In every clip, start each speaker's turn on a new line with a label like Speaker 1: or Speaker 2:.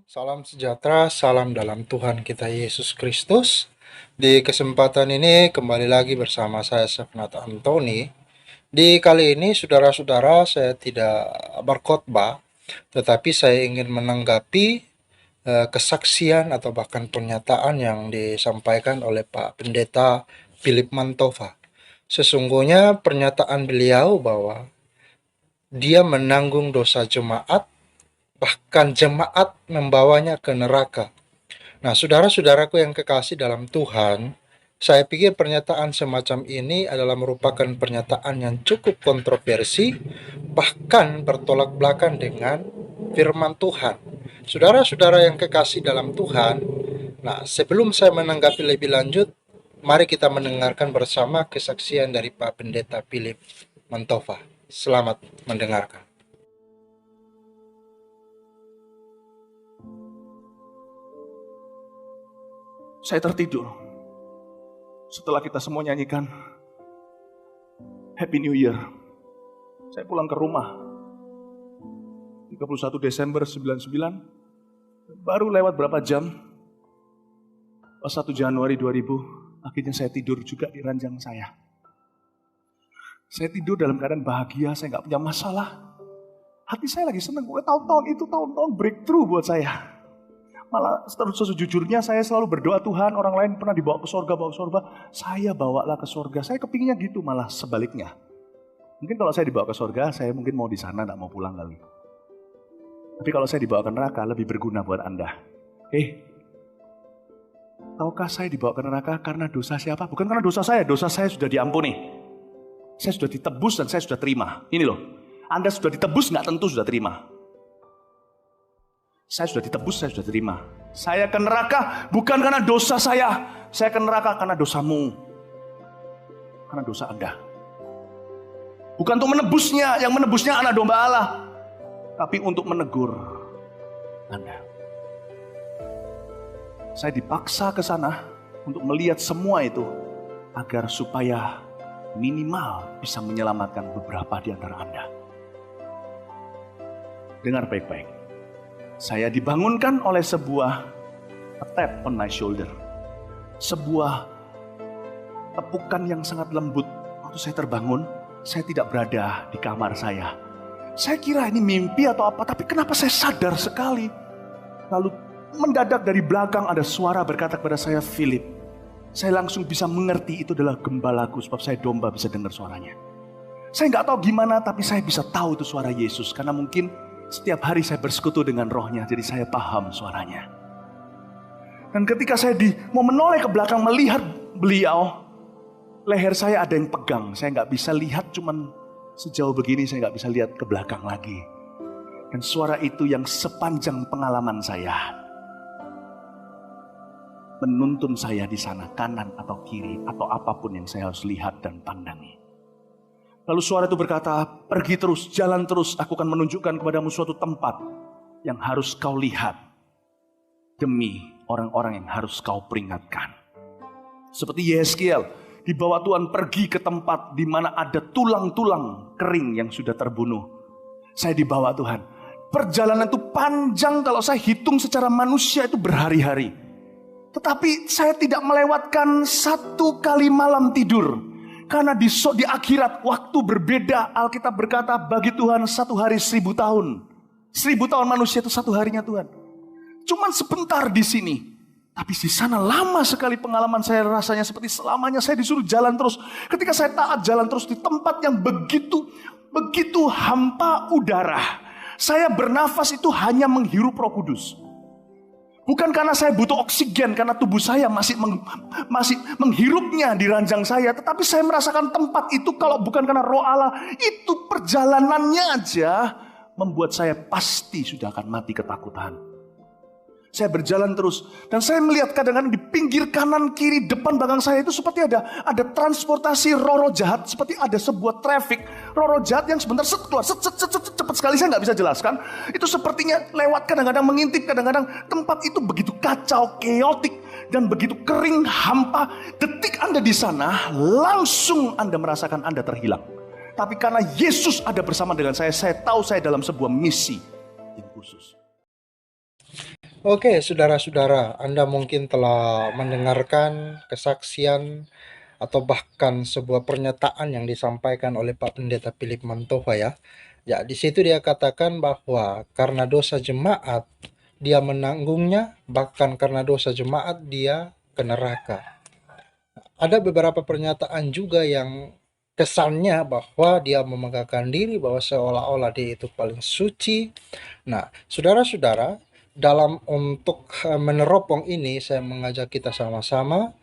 Speaker 1: Salam sejahtera, salam dalam Tuhan kita Yesus Kristus. Di kesempatan ini kembali lagi bersama saya Sefnat Antoni. Di kali ini saudara-saudara saya tidak berkhotbah, tetapi saya ingin menanggapi kesaksian atau bahkan pernyataan yang disampaikan oleh Pak Pendeta Philip Mantova. Sesungguhnya pernyataan beliau bahwa dia menanggung dosa jemaat, bahkan jemaat membawanya ke neraka. Nah, saudara-saudaraku yang kekasih dalam Tuhan, saya pikir pernyataan semacam ini adalah merupakan pernyataan yang cukup kontroversi, bahkan bertolak belakang dengan firman Tuhan. Saudara-saudara yang kekasih dalam Tuhan, nah sebelum saya menanggapi lebih lanjut, mari kita mendengarkan bersama kesaksian dari Pak Pendeta Philip Mantova. Selamat mendengarkan.
Speaker 2: Saya tertidur setelah kita semua nyanyikan Happy New Year. Saya pulang ke rumah 31 Desember 99. Baru lewat berapa jam, pas 1 Januari 2000, akhirnya saya tidur juga di ranjang saya. Saya tidur dalam keadaan bahagia, saya gak punya masalah. Hati saya lagi senang, tahun-tahun itu tahun-tahun breakthrough buat saya. Malah sejujurnya saya selalu berdoa, Tuhan, orang lain pernah dibawa ke sorga, saya bawalah ke sorga. Saya kepinginnya gitu, malah sebaliknya. Mungkin kalau saya dibawa ke sorga, saya mungkin mau di sana, gak mau pulang kali. Tapi kalau saya dibawa ke neraka, lebih berguna buat Anda. Tahukah saya dibawa ke neraka karena dosa siapa? Bukan karena dosa saya sudah diampuni. Saya sudah ditebus dan saya sudah terima. Ini loh, Anda sudah ditebus gak tentu sudah terima. Saya sudah ditebus, saya sudah terima. Saya ke neraka bukan karena dosa saya ke neraka karena dosamu. Karena dosa Anda. Bukan untuk menebusnya, yang menebusnya anak domba Allah. Tapi untuk menegur Anda. Saya dipaksa ke sana untuk melihat semua itu agar supaya minimal bisa menyelamatkan beberapa di antara Anda. Dengar baik-baik. Saya dibangunkan oleh sebuah tap on my shoulder. Sebuah tepukan yang sangat lembut. Waktu saya terbangun, saya tidak berada di kamar saya. Saya kira ini mimpi atau apa, tapi kenapa saya sadar sekali. Lalu mendadak dari belakang ada suara berkata kepada saya, Philip. Saya langsung bisa mengerti itu adalah gembalaku, sebab saya domba bisa dengar suaranya. Saya nggak tahu gimana, tapi saya bisa tahu itu suara Yesus. Karena mungkin setiap hari saya bersekutu dengan rohnya, jadi saya paham suaranya. Dan ketika saya mau menoleh ke belakang melihat beliau, leher saya ada yang pegang. Saya nggak bisa lihat, cuman sejauh begini saya nggak bisa lihat ke belakang lagi. Dan suara itu yang sepanjang pengalaman saya menuntun saya di sana, kanan atau kiri, atau apapun yang saya harus lihat dan pandangi. Lalu suara itu berkata, pergi terus, jalan terus, aku akan menunjukkan kepadamu suatu tempat yang harus kau lihat. Demi orang-orang yang harus kau peringatkan. Seperti Yeskiel, dibawa Tuhan pergi ke tempat di mana ada tulang-tulang kering yang sudah terbunuh. Saya dibawa Tuhan. Perjalanan itu panjang, kalau saya hitung secara manusia itu berhari-hari. Tetapi saya tidak melewatkan 1 kali malam tidur. Karena di akhirat waktu berbeda. Alkitab berkata bagi Tuhan 1 hari 1000 tahun. 1000 tahun manusia itu 1 harinya Tuhan. Cuman sebentar di sini. Tapi di sana lama sekali pengalaman saya, rasanya seperti selamanya saya disuruh jalan terus. Ketika saya taat jalan terus di tempat yang begitu hampa udara. Saya bernafas itu hanya menghirup Roh Kudus. Bukan karena saya butuh oksigen, karena tubuh saya masih menghirupnya di ranjang saya. Tetapi saya merasakan tempat itu kalau bukan karena Roh Allah, itu perjalanannya aja membuat saya pasti sudah akan mati ketakutan. Saya berjalan terus dan saya melihat kadang-kadang di pinggir kanan, kiri, depan, belakang saya itu seperti ada transportasi roh-roh jahat, seperti ada sebuah traffic roh-roh jahat yang sebentar keluar, cepat sekali, saya nggak bisa jelaskan. Itu sepertinya lewat, kadang-kadang mengintip, kadang-kadang tempat itu begitu kacau, keotik dan begitu kering, hampa. Detik Anda di sana, langsung Anda merasakan Anda terhilang. Tapi karena Yesus ada bersama dengan saya tahu saya dalam sebuah misi yang khusus.
Speaker 1: Oke, saudara-saudara, Anda mungkin telah mendengarkan kesaksian atau bahkan sebuah pernyataan yang disampaikan oleh Pak Pendeta Philip Mantofa ya. Ya, di situ dia katakan bahwa karena dosa jemaat dia menanggungnya, bahkan karena dosa jemaat dia ke neraka. Ada beberapa pernyataan juga yang kesannya bahwa dia memegahkan diri bahwa seolah-olah dia itu paling suci. Nah, saudara-saudara, dalam untuk meneropong ini, saya mengajak kita sama-sama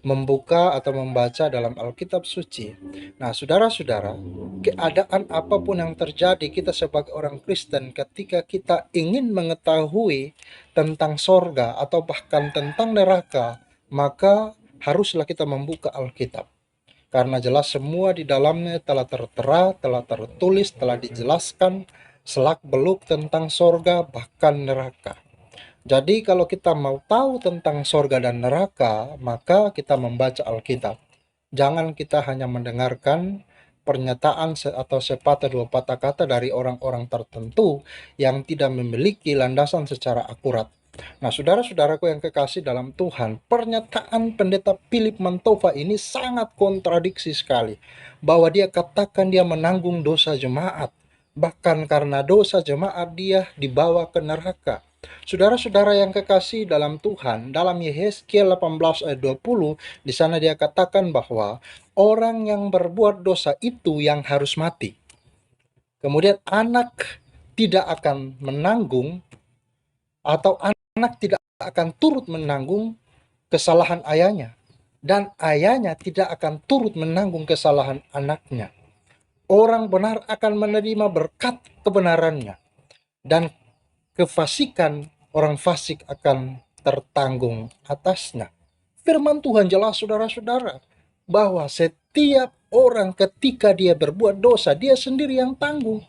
Speaker 1: membuka atau membaca dalam Alkitab suci. Nah, saudara-saudara, keadaan apapun yang terjadi, kita sebagai orang Kristen, ketika kita ingin mengetahui tentang sorga atau bahkan tentang neraka, maka haruslah kita membuka Alkitab. Karena jelas semua di dalamnya telah tertera, telah tertulis, telah dijelaskan selak beluk tentang sorga bahkan neraka. Jadi kalau kita mau tahu tentang sorga dan neraka, maka kita membaca Alkitab. Jangan kita hanya mendengarkan pernyataan atau sepatah dua patah kata dari orang-orang tertentu yang tidak memiliki landasan secara akurat. Nah, saudara-saudaraku yang kekasih dalam Tuhan, pernyataan Pendeta Philip Mantofa ini sangat kontradiksi sekali. Bahwa dia katakan dia menanggung dosa jemaat. Bahkan karena dosa jemaat dia dibawa ke neraka. Saudara-saudara yang kekasih dalam Tuhan, dalam Yehezkiel 18 ayat 20, di sana dia katakan bahwa orang yang berbuat dosa itu yang harus mati. Kemudian anak tidak akan menanggung atau anak tidak akan turut menanggung kesalahan ayahnya. Dan ayahnya tidak akan turut menanggung kesalahan anaknya. Orang benar akan menerima berkat kebenarannya. Dan kefasikan orang fasik akan tertanggung atasnya. Firman Tuhan jelas saudara-saudara bahwa setiap orang ketika dia berbuat dosa dia sendiri yang tanggung.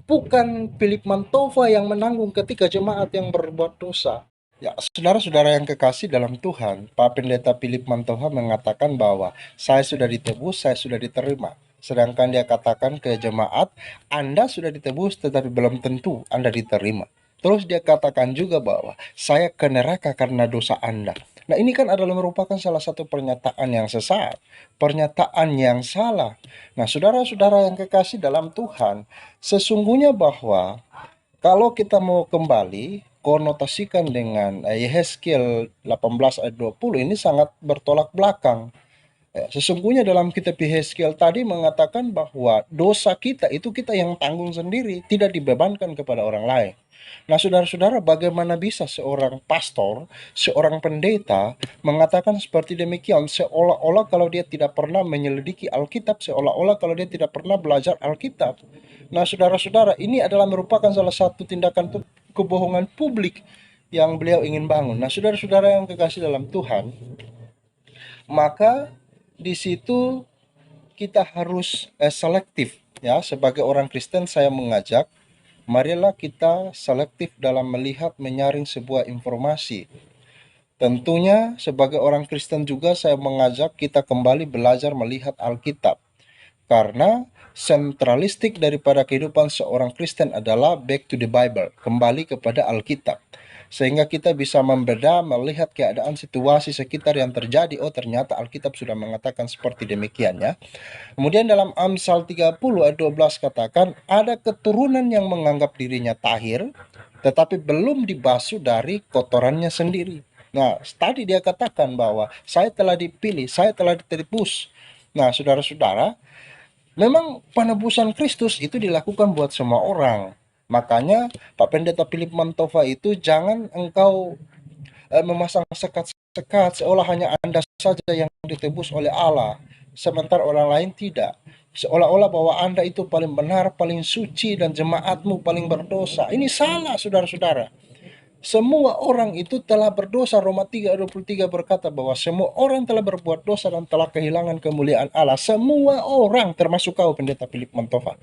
Speaker 1: Bukan Philip Mantofa yang menanggung ketika jemaat yang berbuat dosa. Ya, saudara-saudara yang kekasih dalam Tuhan, Pak Pendeta Philip Mantofa mengatakan bahwa saya sudah ditebus, saya sudah diterima. Sedangkan dia katakan ke jemaat, Anda sudah ditebus tetapi belum tentu Anda diterima. Terus dia katakan juga bahwa saya ke neraka karena dosa Anda. Nah, ini kan adalah merupakan salah satu pernyataan yang sesat, pernyataan yang salah. Nah, saudara-saudara yang kekasih dalam Tuhan, sesungguhnya bahwa kalau kita mau kembali konotasikan dengan Yehezkiel 18 ayat 20 ini sangat bertolak belakang. Sesungguhnya dalam kitab Yehezkiel tadi mengatakan bahwa dosa kita itu kita yang tanggung sendiri, tidak dibebankan kepada orang lain. Nah, saudara-saudara, bagaimana bisa seorang pastor, seorang pendeta mengatakan seperti demikian, seolah-olah kalau dia tidak pernah menyelidiki Alkitab, seolah-olah kalau dia tidak pernah belajar Alkitab. Nah, saudara-saudara, ini adalah merupakan salah satu tindakan kebohongan publik yang beliau ingin bangun. Nah, saudara-saudara yang kekasih dalam Tuhan, maka di situ kita harus selektif ya. Sebagai orang Kristen saya mengajak, marilah kita selektif dalam melihat menyaring sebuah informasi. Tentunya sebagai orang Kristen juga saya mengajak kita kembali belajar melihat Alkitab. Karena sentralistik daripada kehidupan seorang Kristen adalah back to the Bible, kembali kepada Alkitab. Sehingga kita bisa membeda, melihat keadaan situasi sekitar yang terjadi. Oh, ternyata Alkitab sudah mengatakan seperti demikian ya. Kemudian dalam Amsal 30 ayat 12 katakan, ada keturunan yang menganggap dirinya tahir, tetapi belum dibasuh dari kotorannya sendiri. Nah, tadi dia katakan bahwa saya telah dipilih, saya telah ditebus. Nah, saudara-saudara, memang penebusan Kristus itu dilakukan buat semua orang. Makanya Pak Pendeta Philip Mantofa itu jangan engkau memasang sekat-sekat seolah hanya Anda saja yang ditebus oleh Allah, sementara orang lain tidak. Seolah-olah bahwa Anda itu paling benar, paling suci, dan jemaatmu paling berdosa. Ini salah, saudara-saudara. Semua orang itu telah berdosa. Roma 3:23 berkata bahwa semua orang telah berbuat dosa dan telah kehilangan kemuliaan Allah. Semua orang, termasuk kau Pendeta Philip Mantofa.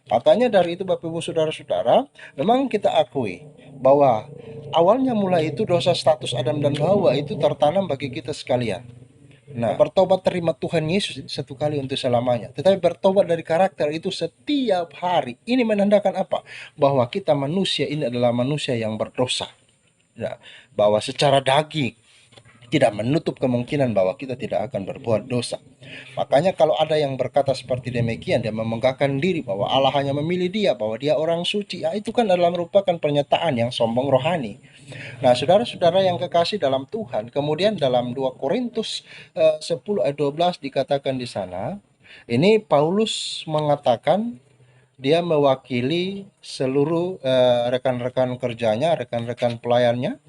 Speaker 1: Makanya dari itu Bapak Ibu Saudara-saudara, memang kita akui bahwa awalnya mulai itu dosa status Adam dan Hawa itu tertanam bagi kita sekalian. Nah, bertobat terima Tuhan Yesus itu satu kali untuk selamanya. Tetapi bertobat dari karakter itu setiap hari. Ini menandakan apa? Bahwa kita manusia ini adalah manusia yang berdosa. Nah, bahwa secara daging tidak menutup kemungkinan bahwa kita tidak akan berbuat dosa. Makanya kalau ada yang berkata seperti demikian, dia memenggahkan diri bahwa Allah hanya memilih dia, bahwa dia orang suci, ya itu kan adalah merupakan pernyataan yang sombong rohani. Nah, saudara-saudara yang kekasih dalam Tuhan, kemudian dalam 2 Korintus 10 ayat 12 dikatakan di sana, ini Paulus mengatakan dia mewakili seluruh rekan-rekan kerjanya, rekan-rekan pelayannya.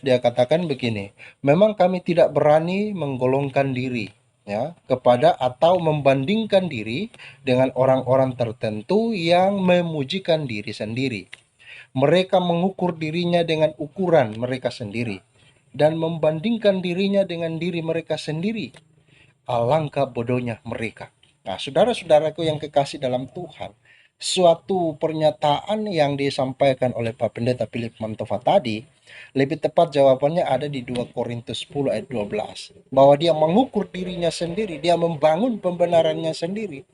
Speaker 1: Dia katakan begini, memang kami tidak berani menggolongkan diri ya kepada atau membandingkan diri dengan orang-orang tertentu yang memujikan diri sendiri. Mereka mengukur dirinya dengan ukuran mereka sendiri dan membandingkan dirinya dengan diri mereka sendiri. Alangkah bodohnya mereka. Nah, saudara-saudaraku yang kekasih dalam Tuhan, suatu pernyataan yang disampaikan oleh Pak Pendeta Philip Mantova tadi, lebih tepat jawabannya ada di 2 Korintus 10 ayat 12. Bahwa dia mengukur dirinya sendiri, dia membangun pembenarannya sendiri.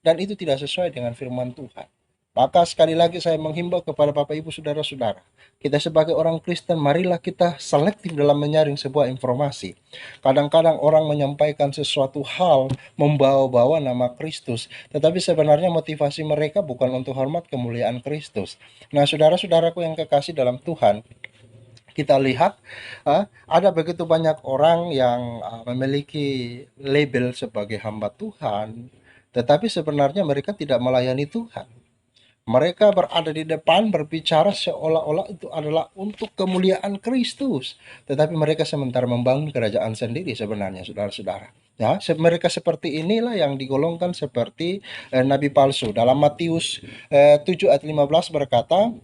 Speaker 1: Dan itu tidak sesuai dengan firman Tuhan. Maka sekali lagi saya menghimbau kepada Bapak Ibu Saudara-saudara, kita sebagai orang Kristen marilah kita selektif dalam menyaring sebuah informasi. Kadang-kadang orang menyampaikan sesuatu hal membawa-bawa nama Kristus, tetapi sebenarnya motivasi mereka bukan untuk hormat kemuliaan Kristus. Nah, saudara-saudaraku yang kekasih dalam Tuhan, kita lihat ada begitu banyak orang yang memiliki label sebagai hamba Tuhan, tetapi sebenarnya mereka tidak melayani Tuhan. Mereka berada di depan berbicara seolah-olah itu adalah untuk kemuliaan Kristus. Tetapi mereka sementara membangun kerajaan sendiri sebenarnya, saudara-saudara. Ya, mereka seperti inilah yang digolongkan seperti nabi palsu. Dalam Matius 7 ayat 15 berkata,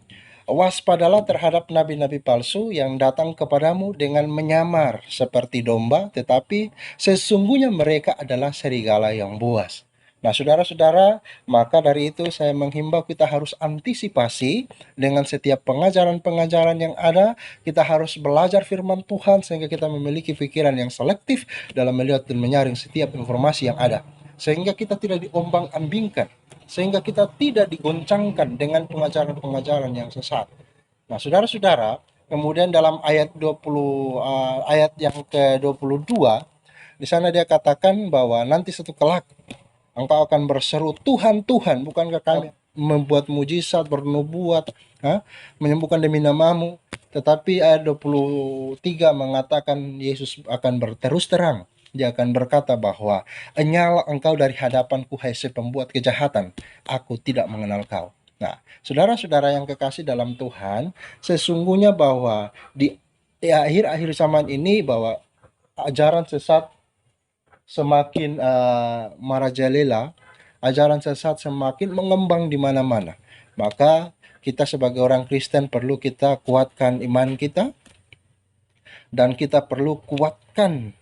Speaker 1: waspadalah terhadap nabi-nabi palsu yang datang kepadamu dengan menyamar seperti domba, tetapi sesungguhnya mereka adalah serigala yang buas. Nah, saudara-saudara, maka dari itu saya menghimbau kita harus antisipasi dengan setiap pengajaran-pengajaran yang ada. Kita harus belajar firman Tuhan sehingga kita memiliki pikiran yang selektif dalam melihat dan menyaring setiap informasi yang ada. Sehingga kita tidak diombang-ambingkan, sehingga kita tidak digoncangkan dengan pengajaran-pengajaran yang sesat. Nah, saudara-saudara, kemudian dalam ayat 20 ayat yang ke-22 di sana dia katakan bahwa nanti satu kelak engkau akan berseru, Tuhan, Tuhan, bukankah kami membuat mujizat, bernubuat, menyembuhkan demi namamu? Tetapi ayat 23 mengatakan Yesus akan berterus terang. Dia akan berkata bahwa, enyala engkau dari hadapanku, hai si pembuat kejahatan, aku tidak mengenal kau. Nah, saudara-saudara yang kekasih dalam Tuhan, sesungguhnya bahwa di akhir-akhir zaman ini bahwa ajaran sesat semakin merajalela, ajaran sesat semakin mengembang di mana-mana. Maka kita sebagai orang Kristen perlu kita kuatkan iman kita, dan kita perlu kuatkan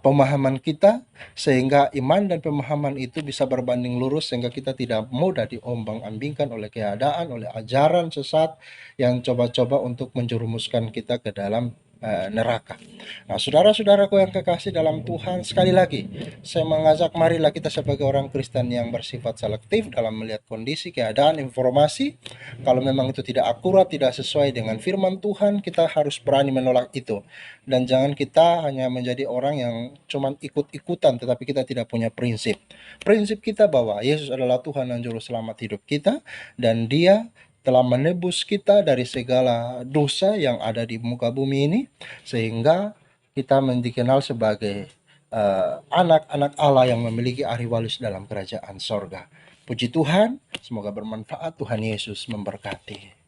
Speaker 1: pemahaman kita sehingga iman dan pemahaman itu bisa berbanding lurus sehingga kita tidak mudah diombang-ambingkan oleh keadaan, oleh ajaran sesat yang coba-coba untuk menjerumuskan kita ke dalam neraka. Nah, saudara-saudaraku yang kekasih dalam Tuhan, sekali lagi saya mengajak marilah kita sebagai orang Kristen yang bersifat selektif dalam melihat kondisi, keadaan, informasi. Kalau memang itu tidak akurat, tidak sesuai dengan firman Tuhan, kita harus berani menolak itu. Dan jangan kita hanya menjadi orang yang cuma ikut-ikutan tetapi kita tidak punya prinsip. Prinsip kita bahwa Yesus adalah Tuhan dan Juru Selamat hidup kita, dan Dia telah menebus kita dari segala dosa yang ada di muka bumi ini, sehingga kita dikenal sebagai anak-anak Allah yang memiliki ahli waris dalam kerajaan sorga. Puji Tuhan, semoga bermanfaat. Tuhan Yesus memberkati.